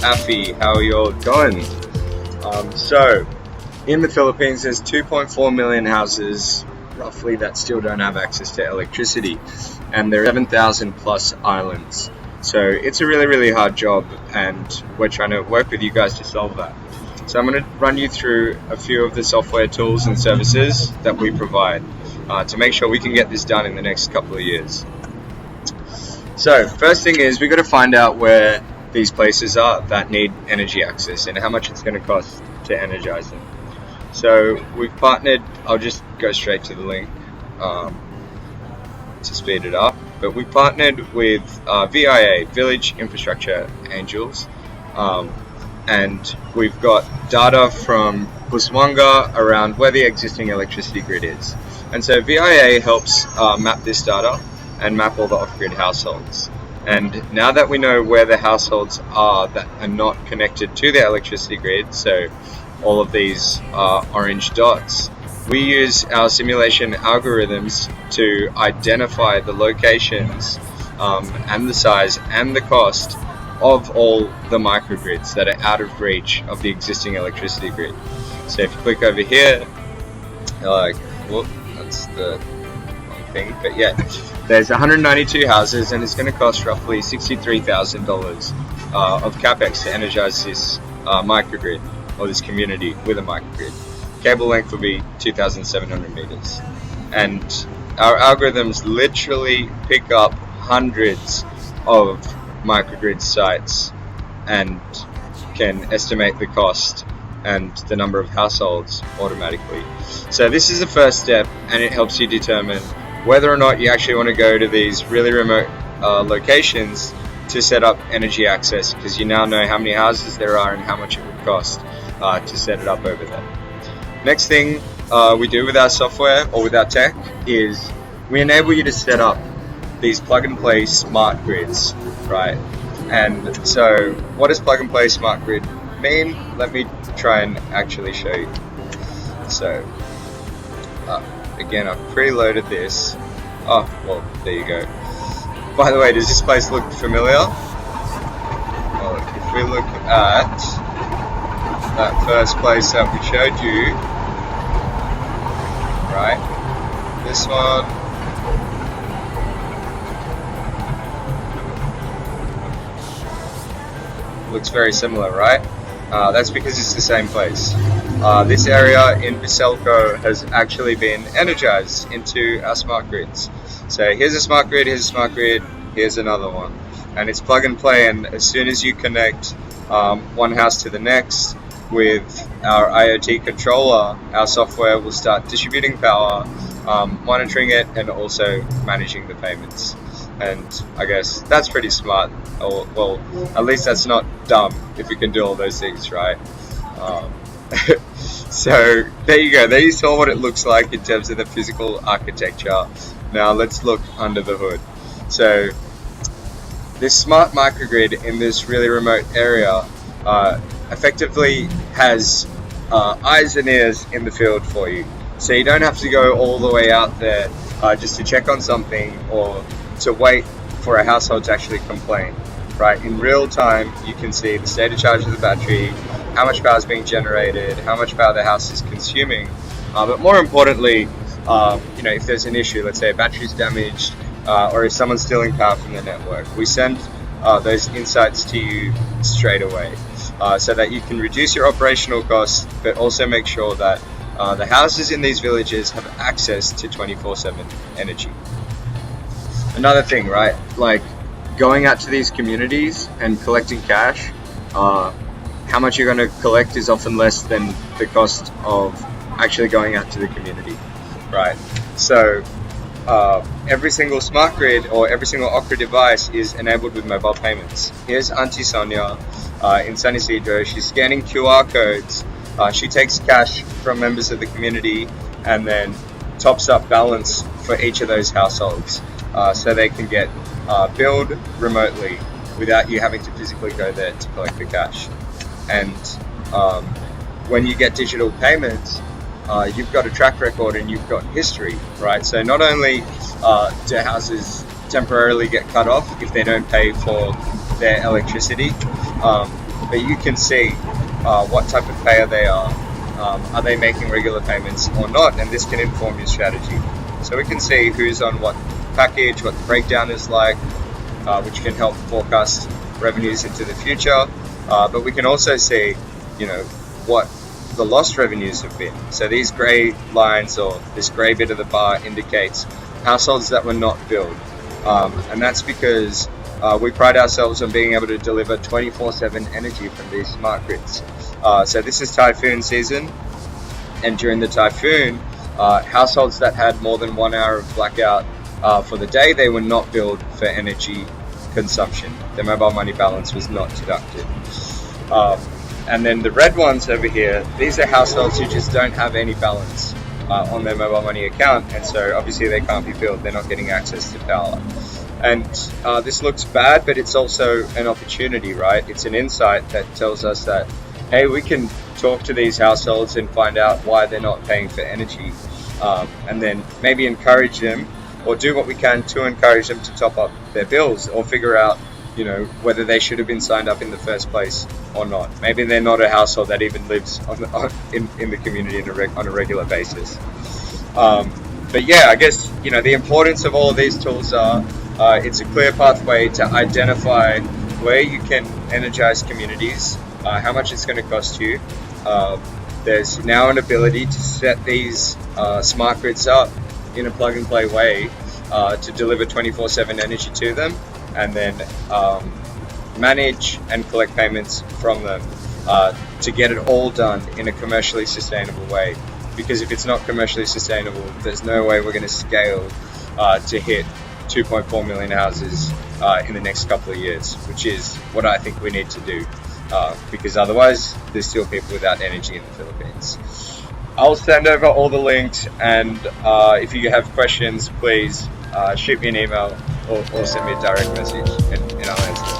Afi, how are you all going? So, in the Philippines, there's 2.4 million houses, roughly, that still don't have access to electricity, and there are 7,000 plus islands. So it's a really, really hard job, and we're trying to work with you guys to solve that. So I'm going to run you through a few of the software tools and services that we provide to make sure we can get this done in the next couple of years. So first thing is, we've got to find out where these places are that need energy access and how much it's going to cost to energize them. So we've partnered, I'll just go straight to the link to speed it up, but we partnered with VIA, Village Infrastructure Angels, and we've got data from Busuanga around where the existing electricity grid is. And so VIA helps map this data and map all the off-grid households. And now that we know where the households are that are not connected to the electricity grid, so all of these orange dots, we use our simulation algorithms to identify the locations and the size and the cost of all the microgrids that are out of reach of the existing electricity grid. So if you click over here, whoop, that's the wrong thing, but yeah, there's 192 houses, and it's going to cost roughly $63,000 of capex to energize this microgrid, or this community with a microgrid. Cable length will be 2,700 meters. And our algorithms literally pick up hundreds of microgrid sites and can estimate the cost and the number of households automatically. So this is the first step, and it helps you determine whether or not you actually want to go to these really remote locations to set up energy access, because you now know how many houses there are and how much it would cost to set it up over there. Next thing we do with our software or with our tech is we enable you to set up these plug-and-play smart grids, right? And so what does plug-and-play smart grid mean? Let me try and actually show you. So again, I've preloaded this. Oh, well, there you go. By the way, does this place look familiar? Well, if we look at that first place that we showed you, right, this one, looks very similar, right? That's because it's the same place. This area in Biselco has actually been energized into our smart grids. So here's a smart grid, here's a smart grid, here's another one. And it's plug and play, and as soon as you connect one house to the next with our IoT controller, our software will start distributing power, monitoring it, and also managing the payments. And I guess that's pretty smart, or well, at least that's not dumb if you can do all those things, right? So there you go, there you saw what it looks like in terms of the physical architecture. Now let's look under the hood. So this smart microgrid in this really remote area effectively has eyes and ears in the field for you. So you don't have to go all the way out there just to check on something or to wait for a household to actually complain, right? In real time, you can see the state of charge of the battery, how much power is being generated, how much power the house is consuming, but more importantly, if there's an issue, let's say a battery's damaged, or if someone's stealing power from the network, we send those insights to you straight away, so that you can reduce your operational costs, but also make sure that the houses in these villages have access to 24/7 energy. Another thing, right, like going out to these communities and collecting cash, how much you're going to collect is often less than the cost of actually going out to the community, right? So every single smart grid or every single Okra device is enabled with mobile payments. Here's Auntie Sonia in San Isidro. She's scanning QR codes. She takes cash from members of the community and then tops up balance for each of those households, so they can get billed remotely without you having to physically go there to collect the cash. And when you get digital payments, you've got a track record and you've got history, right? So not only do houses temporarily get cut off if they don't pay for their electricity, but you can see what type of payer they are they making regular payments or not, and this can inform your strategy. So we can see who's on what package, what the breakdown is like, which can help forecast revenues into the future. But we can also see, what the lost revenues have been. So these grey lines, or this grey bit of the bar, indicates households that were not billed. And that's because we pride ourselves on being able to deliver 24/7 energy from these smart grids. So this is typhoon season, and during the typhoon, households that had more than 1 hour of blackout for the day, they were not billed for energy consumption. Their mobile money balance was not deducted. And then the red ones over here, these are households who just don't have any balance on their mobile money account, and so obviously they can't be billed, they're not getting access to power. And this looks bad, but it's also an opportunity, right? It's an insight that tells us that, hey, we can talk to these households and find out why they're not paying for energy, and then maybe encourage them, or do what we can to encourage them to top up their bills, or figure out whether they should have been signed up in the first place or not. Maybe they're not a household that even lives in the community on a regular basis. But yeah, I guess the importance of all of these tools are it's a clear pathway to identify where you can energize communities, how much it's going to cost you. There's now an ability to set these smart grids up in a plug-and-play way to deliver 24/7 energy to them, and then manage and collect payments from them to get it all done in a commercially sustainable way. Because if it's not commercially sustainable, there's no way we're going to scale to hit 2.4 million houses in the next couple of years, which is what I think we need to do, because otherwise there's still people without energy in the Philippines. I'll send over all the links, and if you have questions, please shoot me an email or send me a direct message, and I'll answer.